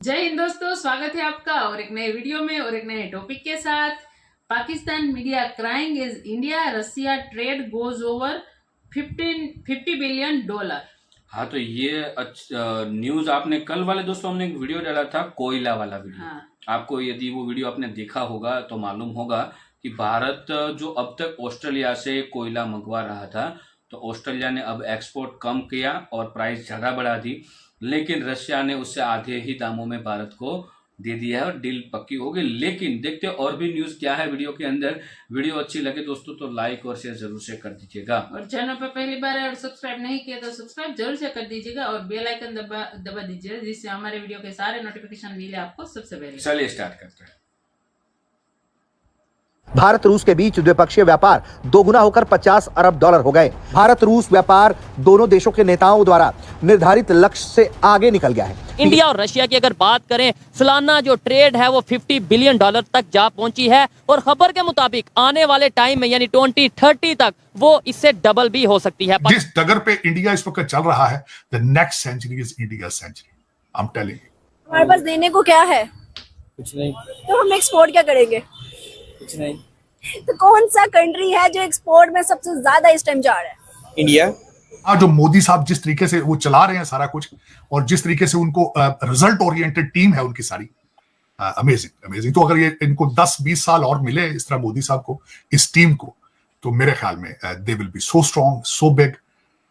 जय हिंद दोस्तों, स्वागत है आपका और एक नए वीडियो में और एक नए टॉपिक के साथ। Pakistan media crying is India Russia trade goes over 50 billion dollar. हाँ, तो ये न्यूज आपने कल वाले दोस्तों हमने एक वीडियो डाला था, कोयला वाला वीडियो। हाँ। आपको यदि वो वीडियो आपने देखा होगा तो मालूम होगा कि भारत जो अब तक ऑस्ट्रेलिया से कोयला मंगवा रहा था, तो ऑस्ट्रेलिया ने अब एक्सपोर्ट कम किया और प्राइस ज़्यादा बढ़ा दी, लेकिन रशिया ने उससे आधे ही दामों में भारत को दे दिया है और डील पक्की हो गई। लेकिन देखते हैं और भी न्यूज़ क्या है वीडियो के अंदर। वीडियो अच्छी लगे दोस्तों तो लाइक और शेयर जरूर से कर दीजिएगा, और चैनल पर पहली बार है और सब्सक्राइब नहीं किया तो सब्सक्राइब जरूर से कर दीजिएगा और बेल आइकन दबा दीजिए, जिससे हमारे वीडियो के सारे नोटिफिकेशन मिले आपको सबसे पहले। चलिए स्टार्ट करते हैं। भारत रूस के बीच द्विपक्षीय व्यापार दोगुना होकर 50 अरब डॉलर हो गए। भारत रूस व्यापार दोनों देशों के नेताओं द्वारा निर्धारित लक्ष्य से आगे निकल गया है। इंडिया और रशिया की अगर बात करें, सालाना जो ट्रेड है वो 50 बिलियन डॉलर तक जा पहुंची है और खबर के मुताबिक आने वाले टाइम में यानी 2030 तक वो इससे डबल भी हो सकती है। जिस डगर पे इंडिया इस वक्त चल रहा है, the next century is India century. I am telling you. हमारे पास देने को क्या है? कुछ नहीं। तो हम एक्सपोर्ट क्या करेंगे? कुछ नहीं। तो कौन सा कंट्री है जो एक्सपोर्ट में सबसे ज्यादा इस टाइम जा रहा है? इंडिया। जो मोदी साहब जिस तरीके से वो चला रहे हैं सारा कुछ, और जिस तरीके से उनको रिजल्ट ओरिएंटेड टीम है उनकी सारी, अमेजिंग अमेजिंग। तो अगर ये इनको 10-20 साल और मिले इस तरह मोदी साहब को, इस टीम को, तो मेरे ख्याल में they will be so strong, so big,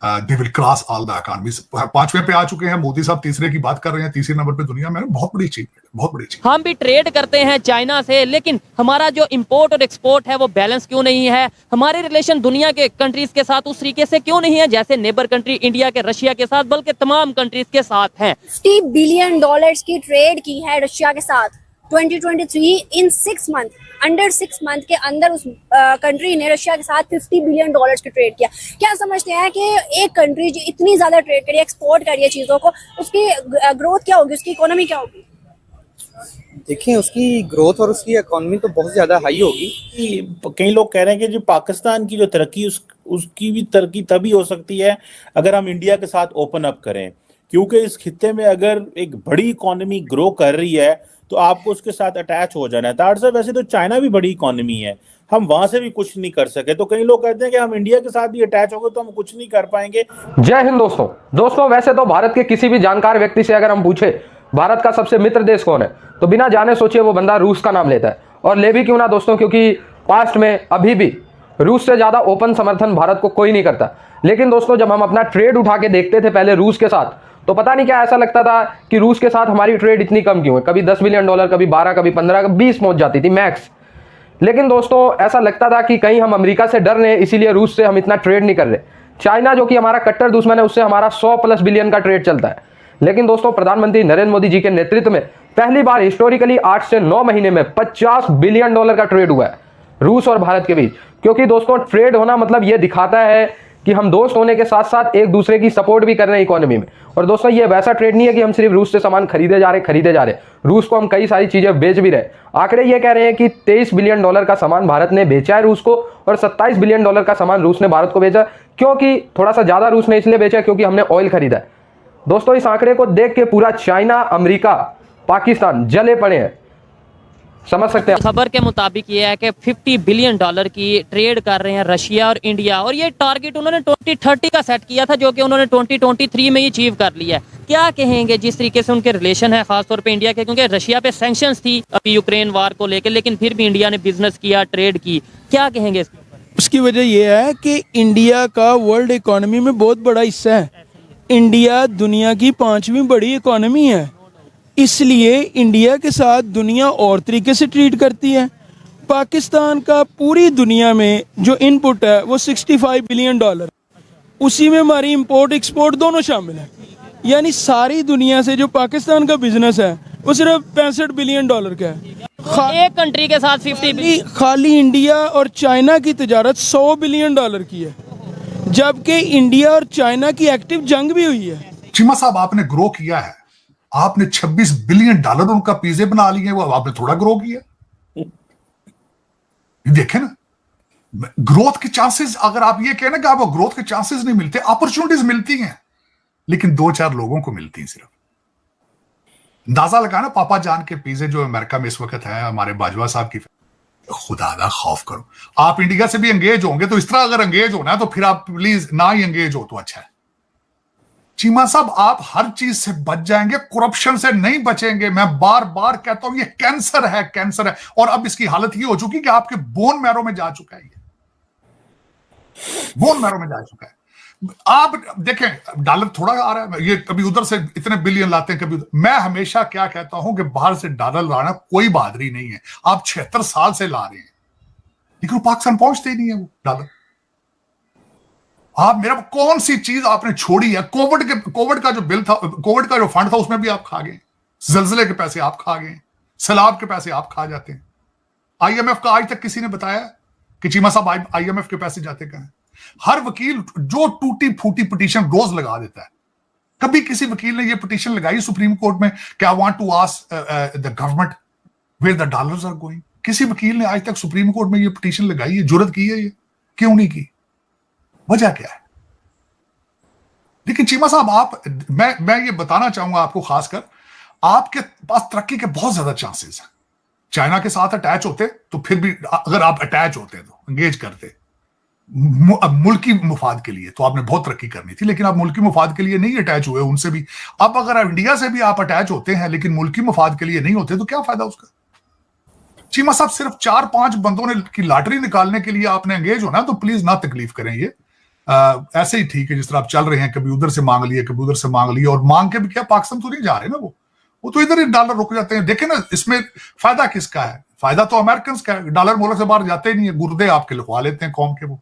they will cross all the economies. 5वें पे आ चुके हैं मोदी साहब, तीसरे की बात कर रहे हैं, तीसरे नंबर पे दुनिया में। बहुत बड़ी अचीवमेंट, बहुत बड़ी अचीवमेंट। हम भी ट्रेड करते हैं चाइना से, लेकिन हमारा जो इंपोर्ट और एक्सपोर्ट है वो बैलेंस क्यों नहीं है? हमारे रिलेशन दुनिया के कंट्रीज के साथ उस तरीके से क्यों नहीं है जैसे नेबर कंट्री इंडिया के रशिया के साथ, बल्कि तमाम कंट्रीज के साथ हैं। 50 बिलियन डॉलर्स की ट्रेड की है रशिया के साथ 2023 इन 6 मंथ। अंडर 6 मंथ के अंदर उस कंट्री ने रशिया के साथ 50 बिलियन डॉलर्स की ट्रेड किया। क्या समझते हैं कि एक कंट्री जो इतनी ज्यादा ट्रेड करी, एक्सपोर्ट करी है चीजों को, उसकी ग्रोथ क्या होगी, उसकी इकोनॉमी क्या होगी? देखिए, उसकी ग्रोथ और उसकी इकोनॉमी तो बहुत ज्यादा हाई होगी। कई लोग कह रहे हैं कि जो पाकिस्तान की जो तरक्की उसकी भी तरक्की तभी हो सकती है अगर हम इंडिया के साथ ओपन अप करें, क्योंकि इस खित्ते में अगर एक बड़ी इकोनॉमी ग्रो कर रही है तो आपको उसके साथ अटैच हो जाना है। तार साहब, वैसे तो चाइना भी बड़ी इकोनॉमी है, हम वहां से भी कुछ नहीं कर सके, तो कई लोग कहते हैं कि हम इंडिया के साथ भी अटैच हो गए तो हम कुछ नहीं कर पाएंगे। जय हिंद दोस्तों, वैसे तो भारत के किसी भी जानकार व्यक्ति से अगर हम पूछे भारत का सबसे मित्र देश कौन है, तो बिना जाने सोचे वो बंदा रूस का नाम लेता है। और ले भी क्यों ना दोस्तों, क्योंकि पास्ट में अभी भी रूस से ज्यादा ओपन समर्थन भारत को कोई नहीं करता। लेकिन दोस्तों, जब हम अपना ट्रेड उठा के देखते थे पहले रूस के साथ, तो पता नहीं क्या ऐसा लगता था कि रूस के साथ हमारी ट्रेड इतनी कम क्यों है। कभी 10 बिलियन डॉलर, कभी 12, कभी 15, कभी 20 पहुंच जाती थी मैक्स। लेकिन दोस्तों, ऐसा लगता था कि कहीं हम अमेरिका से डर रहे हैं, इसीलिए रूस से हम इतना ट्रेड नहीं कर रहे। चाइना जो कि हमारा कट्टर दुश्मन है, उससे हमारा 100+ बिलियन का ट्रेड चलता है। लेकिन दोस्तों, प्रधानमंत्री नरेंद्र मोदी जी के नेतृत्व में पहली बार हिस्टोरिकली 8 से 9 महीने में 50 बिलियन डॉलर का ट्रेड हुआ है रूस और भारत के बीच। क्योंकि दोस्तों, ट्रेड होना मतलब ये दिखाता है कि हम दोस्त होने के साथ साथ एक दूसरे की सपोर्ट भी कर रहे हैं इकोनॉमी में। और दोस्तों, ये वैसा ट्रेड नहीं है कि हम सिर्फ रूस से सामान खरीदे जा रहे, रूस को हम कई सारी चीजें बेच भी रहे। आंकड़े ये कह रहे हैं कि 23 बिलियन डॉलर का सामान भारत ने बेचा है रूस को, और 27 बिलियन डॉलर का सामान रूस ने भारत को बेचा। क्योंकि थोड़ा सा ज्यादा रूस ने इसलिए बेचा क्योंकि हमने ऑयल खरीदा है। दोस्तों, इस आंकड़े को देख के पूरा चाइना, अमेरिका, पाकिस्तान जले पड़े हैं, समझ सकते हैं। खबर के मुताबिक ये है कि 50 बिलियन डॉलर की ट्रेड कर रहे हैं रशिया और इंडिया, और ये टारगेट उन्होंने 2030 का सेट किया था, जो कि उन्होंने 2023 में ही अचीव कर लिया है। क्या कहेंगे जिस तरीके से उनके रिलेशन है खासतौर पे इंडिया के, क्योंकि रशिया पे सैंक्शंस थी अभी यूक्रेन वार को लेकर, लेकिन फिर भी इंडिया ने बिजनेस किया, ट्रेड की। क्या कहेंगे इसके ऊपर? उसकी वजह यह है कि इंडिया का वर्ल्ड इकोनॉमी में बहुत बड़ा हिस्सा है। इंडिया दुनिया की 5वीं बड़ी इकोनॉमी है, इसलिए इंडिया के साथ दुनिया और तरीके से ट्रीट करती है। पाकिस्तान का पूरी दुनिया में जो इनपुट है वो 65 बिलियन डॉलर, उसी में हमारी इंपोर्ट एक्सपोर्ट दोनों शामिल है। यानी सारी दुनिया से जो पाकिस्तान का बिजनेस है वो सिर्फ 65 बिलियन डॉलर का है। एक कंट्री के साथ 50 बिलियन, खाली इंडिया और चाइना की तजारत 100 बिलियन डॉलर की है, जबकि इंडिया और चाइना की एक्टिव जंग भी हुई है। चीमा साहब, आपने ग्रो किया है, आपने 26 बिलियन डॉलर उनका पिज़्ज़े बना लिए, वो आपने थोड़ा ग्रो किया। देखे ना, ग्रोथ के चांसेस, अगर आप ये कहना कि आपको ग्रोथ के चांसेस नहीं मिलते, अपॉर्चुनिटीज मिलती हैं, लेकिन 2-4 लोगों को मिलती हैं सिर्फ। अंदाजा लगा ना पापा जान के पिज्जे जो अमेरिका में इस वक्त है हमारे बाजवा साहब की, खुदा दा खौफ करो। आप इंडिया से भी एंगेज होंगे तो इस तरह अगर एंगेज होना है तो फिर आप प्लीज ना ही एंगेज हो तो अच्छा है। चीमा साहब आप हर चीज से बच जाएंगे, करप्शन से नहीं बचेंगे। मैं बार बार कहता हूं ये कैंसर है, कैंसर है। और अब इसकी हालत ये हो चुकी कि आपके बोन मैरो में जा चुका है, ये बोन मैरो में जा चुका है। आप देखें डॉलर थोड़ा आ रहा है, ये कभी उधर से इतने बिलियन लाते हैं, कभी उधर। मैं हमेशा क्या कहता हूं कि बाहर से डॉलर लाना कोई बहादुरी नहीं है। आप 76 साल से ला रहे हैं लेकिन पाकिस्तान पहुंचते ही नहीं है वो डॉलर। आप मेरा कौन सी चीज आपने छोड़ी है? कोविड का जो बिल था, कोविड का जो फंड था उसमें भी आप खा गए, जलजले के पैसे आप खा गए, सैलाब के पैसे आप खा जाते हैं। IMF का आज तक किसी ने बताया कि चीमा साहब IMF के पैसे जाते कहां हैं? हर वकील जो टूटी फूटी पिटीशन रोज लगा देता है। कभी किसी वकील ने ये पिटीशन लगाई सुप्रीम कोर्ट में कि I want to ask the government where the dollars are going? किसी वकील ने आज तक सुप्रीम कोर्ट में ये पिटीशन लगाई है? जुर्रत की है? ये क्यों नहीं की? वजह क्या है? लेकिन चीमा साहब आप मैं ये बताना चाहूंगा आपको, खासकर आपके पास तरक्की के बहुत ज्यादा चांसेस हैं। चाइना के साथ अटैच होते तो फिर भी, अगर आप अटैच होते तो एंगेज करते मुल्की मुफाद के लिए तो आपने बहुत तरक्की करनी थी, लेकिन आप मुल्की मुफाद के लिए नहीं अटैच हुए उनसे भी। अब अगर इंडिया से भी आप अटैच होते हैं लेकिन मुल्की मुफाद के लिए नहीं होते तो क्या फायदा उसका? चीमा साहब सिर्फ 4-5 बंदों ने की लॉटरी निकालने के लिए आपने एंगेज होना, तो प्लीज ना तकलीफ करें। ये ऐसे ही ठीक है जिस तरह आप चल रहे हैं, कभी उधर से मांग लिए, कभी उधर से मांग लिए, और मांग के भी क्या पाकिस्तान तो नहीं जा रहे ना, वो तो इधर ही डॉलर रुक जाते हैं। देखें ना, इसमें फायदा किसका है? फायदा तो अमेरिकन का है। डॉलर मुल्क से बाहर जाते ही नहीं है, गुर्दे आपके लिखवा लेते हैं कौम के वो।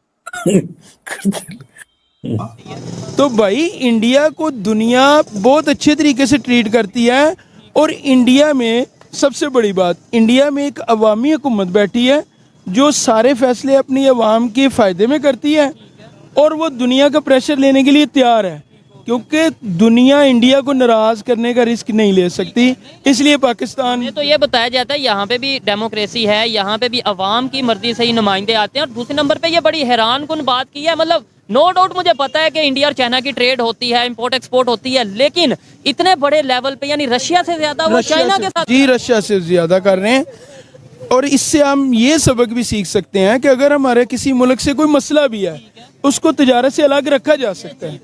तो भाई इंडिया को दुनिया बहुत अच्छे तरीके से ट्रीट करती है, और इंडिया में सबसे बड़ी बात, इंडिया में एक अवामी हुकूमत बैठी है जो सारे फैसले अपनी अवाम के फ़ायदे में करती है, और वो दुनिया का प्रेशर लेने के लिए तैयार है, क्योंकि दुनिया इंडिया को नाराज़ करने का रिस्क नहीं ले सकती। इसलिए पाकिस्तान में तो ये बताया जाता है यहाँ पे भी डेमोक्रेसी है, यहाँ पे भी अवाम की मर्जी से ही नुमाइंदे आते हैं। और दूसरे नंबर पे ये बड़ी हैरान कुन बात की है, मतलब नो डाउट मुझे पता है कि इंडिया और चाइना की ट्रेड होती है, इंपोर्ट एक्सपोर्ट होती है, लेकिन इतने बड़े लेवल पे, यानी रशिया से ज्यादा वो चाइना के साथ, जी रशिया से ज्यादा कर रहे हैं। और इससे हम ये सबक भी सीख सकते हैं कि अगर हमारे किसी मुल्क से कोई मसला भी है उसको तिजारत से अलग रखा जा सकता है।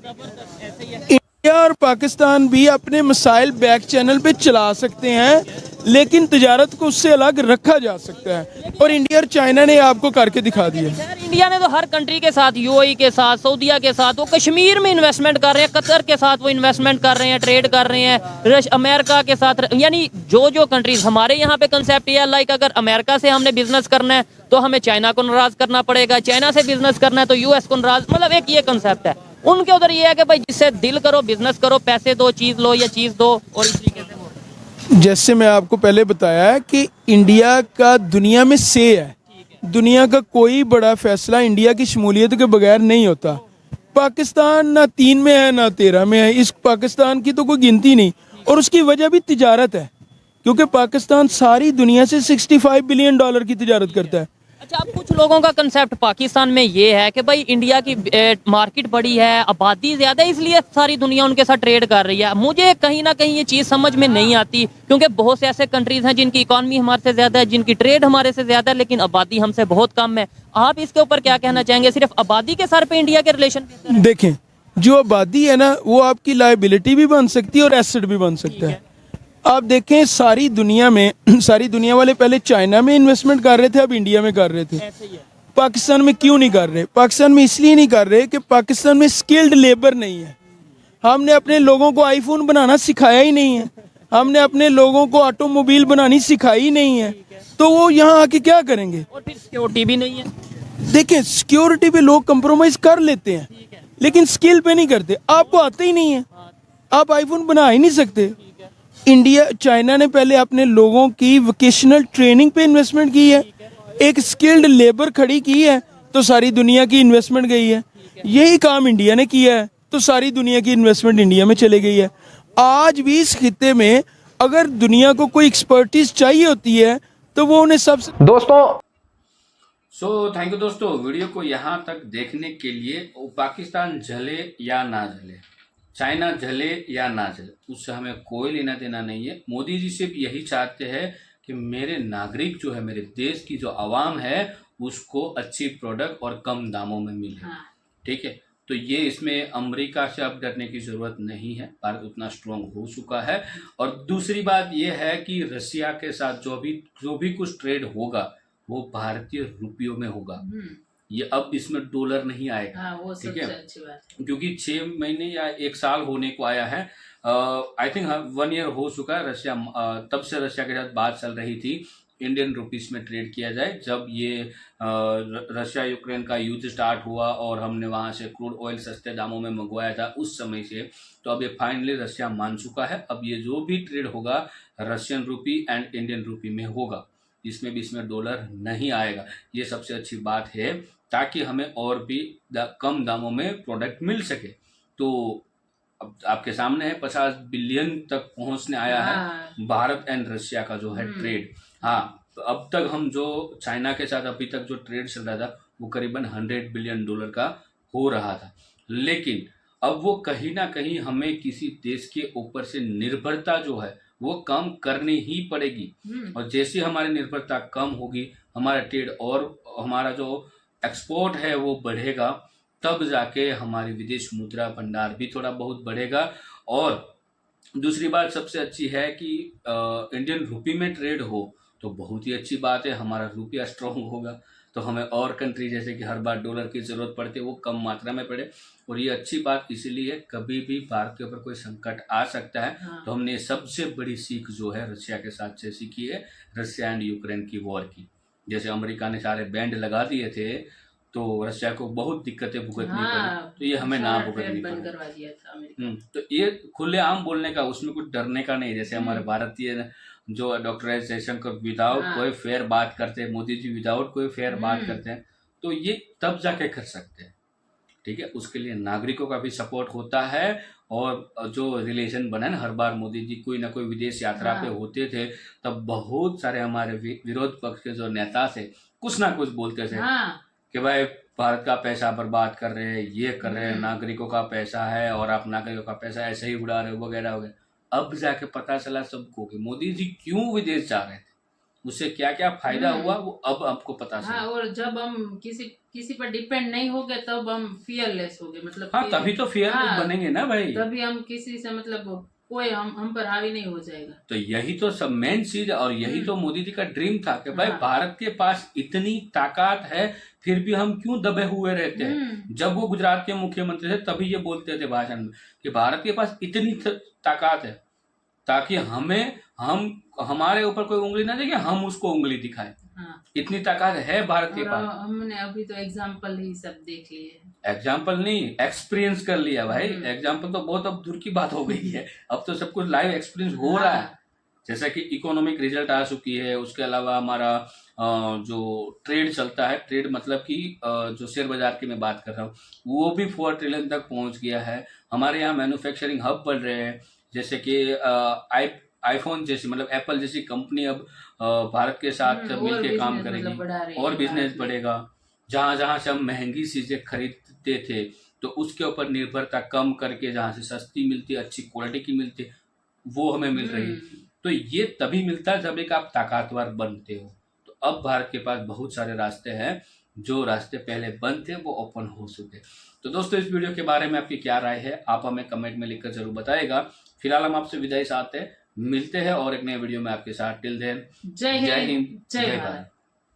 इंडिया और पाकिस्तान भी अपने मसाइल बैक चैनल पे चला सकते हैं, लेकिन तिजारत को उससे अलग रखा जा सकता है, और इंडिया और चाइना ने आपको करके दिखा दिया। इंडिया ने तो हर कंट्री के साथ, यूएई के साथ, सऊदीया के साथ, वो कश्मीर में इन्वेस्टमेंट कर रहे हैं, कतर के साथ वो इन्वेस्टमेंट कर रहे हैं, ट्रेड कर रहे हैं, अमेरिका के साथ, यानी जो कंट्रीज हमारे यहाँ पे कंसेप्ट है, लाइक अगर अमेरिका से हमने बिजनेस करना है तो हमें चाइना को नाराज करना पड़ेगा, चाइना से बिजनेस करना है तो यूएस को नाराज, मतलब एक ये कंसेप्ट है। उनके उधर ये है कि भाई जिससे दिल करो बिजनेस करो, पैसे दो, चीज लो या चीज दो, और इस तरीके से। जैसे मैं आपको पहले बताया है कि इंडिया का दुनिया में से है, दुनिया का कोई बड़ा फैसला इंडिया की शमूलियत के बगैर नहीं होता। पाकिस्तान ना 3 में है ना 13 में है, इस पाकिस्तान की तो कोई गिनती नहीं, और उसकी वजह भी तिजारत है, क्योंकि पाकिस्तान सारी दुनिया से $65 बिलियन की तिजारत करता है। अच्छा, अब कुछ लोगों का कंसेप्ट पाकिस्तान में ये है कि भाई इंडिया की मार्केट बड़ी है, आबादी ज्यादा है, इसलिए सारी दुनिया उनके साथ ट्रेड कर रही है। मुझे कहीं ना कहीं ये चीज़ समझ में नहीं आती, क्योंकि बहुत से ऐसे कंट्रीज हैं जिनकी इकॉनमी हमारे से ज्यादा है, जिनकी ट्रेड हमारे से ज्यादा है, लेकिन आबादी हमसे बहुत कम है। आप इसके ऊपर क्या कहना चाहेंगे? सिर्फ आबादी के सर पे इंडिया के रिलेशन? देखें, जो आबादी है ना, वो आपकी लायबिलिटी भी बन सकती है और एसेट भी बन सकता है। आप देखें सारी दुनिया में, सारी दुनिया वाले पहले चाइना में इन्वेस्टमेंट कर रहे थे, अब इंडिया में कर रहे थे। पाकिस्तान में क्यों नहीं कर रहे? पाकिस्तान में इसलिए नहीं कर रहे कि पाकिस्तान में स्किल्ड लेबर नहीं है। हमने अपने लोगों को आईफोन बनाना सिखाया ही नहीं है, हमने अपने लोगों को ऑटोमोबाइल बनानी सिखाई ही नहीं है, तो वो यहाँ आके क्या करेंगे? और फिर सिक्योरिटी भी नहीं है। देखें, सिक्योरिटी पे लोग कंप्रोमाइज कर लेते हैं, लेकिन स्किल पे नहीं करते। आपको आते ही नहीं है, आप आईफोन बना ही नहीं सकते। इंडिया, चाइना ने पहले अपने लोगों की वोकेशनल ट्रेनिंग पे इन्वेस्टमेंट की है, एक स्किल्ड लेबर खड़ी की है, तो सारी दुनिया की इन्वेस्टमेंट गई है। यही काम इंडिया ने किया है, तो सारी दुनिया की इन्वेस्टमेंट इंडिया में चले गई है। आज भी इस खित्ते में अगर दुनिया को कोई एक्सपर्टीज चाहिए होती है तो वो उन्हें सबसे दोस्तों थैंक यू दोस्तों, वीडियो को यहाँ तक देखने के लिए। पाकिस्तान जले या ना जले, चाइना जले या ना जले उससे हमें कोई लेना देना नहीं है। मोदी जी सिर्फ यही चाहते हैं कि मेरे नागरिक जो है, मेरे देश की जो आवाम है, उसको अच्छी प्रोडक्ट और कम दामों में मिले। ठीक है, तो ये इसमें अमेरिका से अब डरने की जरूरत नहीं है, भारत उतना स्ट्रांग हो चुका है। और दूसरी बात ये है कि रशिया के साथ जो भी कुछ ट्रेड होगा वो भारतीय रुपयों में होगा। ये अब इसमें डॉलर नहीं आएगा। वो ठीक है, अच्छी बात है। क्योंकि 6 महीने या 1 साल होने को आया है, आई थिंक 1 ईयर हो चुका है रशिया, तब से रशिया के साथ बात चल रही थी इंडियन रुपीस में ट्रेड किया जाए। जब ये रशिया यूक्रेन का युद्ध स्टार्ट हुआ और हमने वहां से क्रूड ऑयल सस्ते दामों में मंगवाया था उस समय से, तो अब ये फाइनली रशिया मान चुका है। अब ये जो भी ट्रेड होगा Russian rupee and Indian rupee में होगा, इसमें भी इसमें डॉलर नहीं आएगा। ये सबसे अच्छी बात है, ताकि हमें और भी कम दामों में प्रोडक्ट मिल सके। तो अब आपके सामने है 50 बिलियन तक पहुंचने आया है भारत एंड रशिया का जो है ट्रेड। हाँ, तो अब तक हम जो चाइना के साथ अभी तक जो ट्रेड चल रहा था वो करीबन $100 बिलियन का हो रहा था। लेकिन अब वो कहीं ना कहीं हमें किसी देश के ऊपर से निर्भरता जो है वो कम करनी ही पड़ेगी। और जैसे हमारी निर्भरता कम होगी, हमारा ट्रेड और हमारा जो एक्सपोर्ट है वो बढ़ेगा, तब जाके हमारी विदेश मुद्रा भंडार भी थोड़ा बहुत बढ़ेगा। और दूसरी बात सबसे अच्छी है कि इंडियन रुपी में ट्रेड हो तो बहुत ही अच्छी बात है, हमारा रुपया स्ट्रांग होगा तो हमें और कंट्री जैसे कि हर बार डॉलर की जरूरत पड़ती है वो कम मात्रा में पड़े। और ये अच्छी बात इसीलिए है, कभी भी भारत के ऊपर कोई संकट आ सकता है। तो हमने सबसे बड़ी सीख जो है रशिया के साथ से सीखी है, रशिया एंड यूक्रेन की वॉर की। जैसे अमेरिका ने सारे बैंड लगा दिए थे तो रशिया को बहुत दिक्कतें भुगतनी पड़ी, तो ये हमें ना भुगतनी पड़ी। तो ये खुलेआम बोलने का, उसमें कुछ डरने का नहीं। जैसे हमारे भारतीय जो डॉक्टर एस जयशंकर विदाउट कोई फेयर बात करते हैं, मोदी जी विदाउट कोई फेयर बात करते हैं, तो ये तब जाके कर सकते हैं। ठीक है, उसके लिए नागरिकों का भी सपोर्ट होता है। और जो रिलेशन बना है, हर बार मोदी जी कोई ना कोई विदेश यात्रा पे होते थे तब बहुत सारे हमारे विरोध पक्ष के जो नेता थे कुछ ना कुछ बोलते थे कि भाई भारत का पैसा बर्बाद कर रहे हैं, ये कर रहे हैं, नागरिकों का पैसा है और आप नागरिकों का पैसा ऐसे ही उड़ा रहे हो वगैरह वगैरह। अब जाके पता चला सबको कि मोदी जी क्यों विदेश जा रहे थे, उससे क्या क्या फायदा हुआ, वो अब आपको पता चला। और जब हम किसी पर डिपेंड नहीं हो गए तब हम फियरलेस हो गए, मतलब तभी तो फियरलेस बनेंगे ना भाई, तभी हम किसी से मतलब कोई हम पर हावी नहीं हो जाएगा। तो यही तो सब मेन चीज है। और यही तो मोदी जी का ड्रीम था कि भाई भारत के पास इतनी ताकत है फिर भी हम क्यों दबे हुए रहते हैं। जब वो गुजरात के मुख्यमंत्री थे तभी ये बोलते थे भाषण में कि भारत के पास इतनी ताकत है ताकि हमारे ऊपर कोई उंगली ना देखे, हम उसको उंगली दिखाएं। इतनी ताकत है भारत के पास। हमने अभी तो एग्जाम्पल ही सब देख लिए। एग्जाम्पल नहीं, एक्सपीरियंस कर लिया भाई। एग्जाम्पल तो बहुत अब दूर की बात हो गई है, अब तो सब कुछ लाइव एक्सपीरियंस हो रहा है। जैसा कि इकोनॉमिक रिजल्ट आ चुकी है, उसके अलावा हमारा जो ट्रेड चलता है, ट्रेड मतलब कि जो शेयर बाजार की मैं बात कर रहा हूँ, वो भी 4 ट्रिलियन तक पहुंच गया है। हमारे यहाँ मैन्युफैक्चरिंग हब बढ़ रहे हैं, जैसे कि आईफोन जैसी मतलब एप्पल जैसी कंपनी अब भारत के साथ मिलकर काम करेगी और बिजनेस बढ़ेगा। जहां जहां से हम महंगी चीजें खरीदते थे तो उसके ऊपर निर्भरता कम करके जहां से सस्ती मिलती, अच्छी क्वालिटी की मिलती, वो हमें मिल रही है। तो ये तभी मिलता है जब एक आप ताकतवर बनते हो। तो अब भारत के पास बहुत सारे रास्ते हैं, जो रास्ते पहले बंद थे वो ओपन हो चुके। तो दोस्तों इस वीडियो के बारे में आपकी क्या राय है, आप हमें कमेंट में लिखकर जरूर बताएगा। फिलहाल हम आपसे विदाई चाहते हैं, मिलते हैं और एक नए वीडियो में आपके साथ। टिल देन जय हिंद, जय भारत।